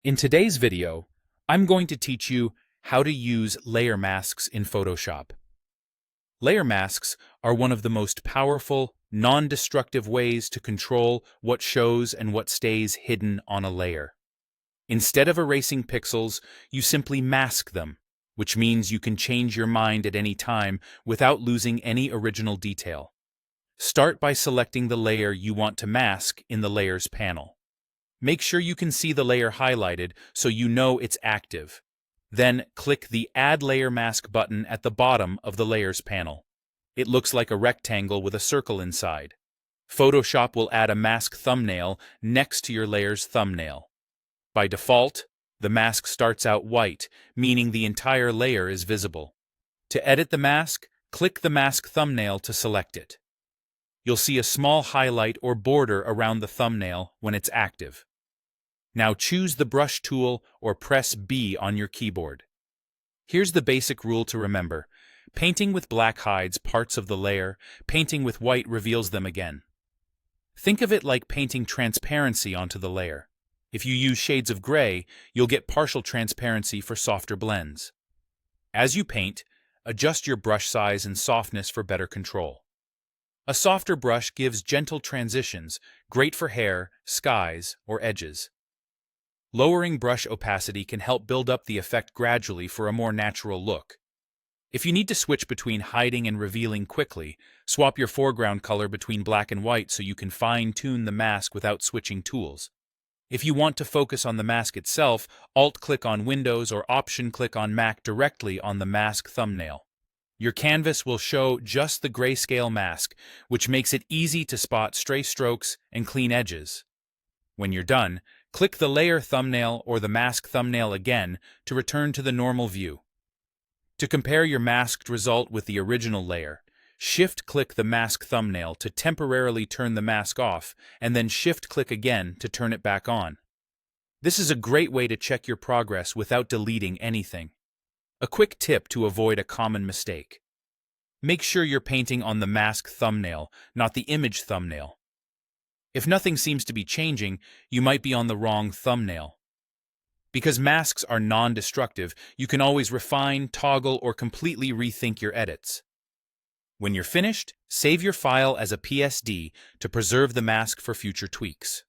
In today's video, I'm going to teach you how to use layer masks in Photoshop. Layer masks are one of the most powerful, non-destructive ways to control what shows and what stays hidden on a layer. Instead of erasing pixels, you simply mask them, which means you can change your mind at any time without losing any original detail. Start by selecting the layer you want to mask in the Layers panel. Make sure you can see the layer highlighted so you know it's active. Then click the Add Layer Mask button at the bottom of the Layers panel. It looks like a rectangle with a circle inside. Photoshop will add a mask thumbnail next to your layer's thumbnail. By default, the mask starts out white, meaning the entire layer is visible. To edit the mask, click the mask thumbnail to select it. You'll see a small highlight or border around the thumbnail when it's active. Now choose the brush tool or press B on your keyboard. Here's the basic rule to remember. Painting with black hides parts of the layer, painting with white reveals them again. Think of it like painting transparency onto the layer. If you use shades of gray, you'll get partial transparency for softer blends. As you paint, adjust your brush size and softness for better control. A softer brush gives gentle transitions, great for hair, skies, or edges. Lowering brush opacity can help build up the effect gradually for a more natural look. If you need to switch between hiding and revealing quickly, swap your foreground color between black and white so you can fine-tune the mask without switching tools. If you want to focus on the mask itself, Alt-click on Windows or Option-click on Mac directly on the mask thumbnail. Your canvas will show just the grayscale mask, which makes it easy to spot stray strokes and clean edges. When you're done, click the layer thumbnail or the mask thumbnail again to return to the normal view. To compare your masked result with the original layer, Shift-click the mask thumbnail to temporarily turn the mask off, and then Shift-click again to turn it back on. This is a great way to check your progress without deleting anything. A quick tip to avoid a common mistake. Make sure you're painting on the mask thumbnail, not the image thumbnail. If nothing seems to be changing, you might be on the wrong thumbnail. Because masks are non-destructive, you can always refine, toggle, or completely rethink your edits. When you're finished, save your file as a PSD to preserve the mask for future tweaks.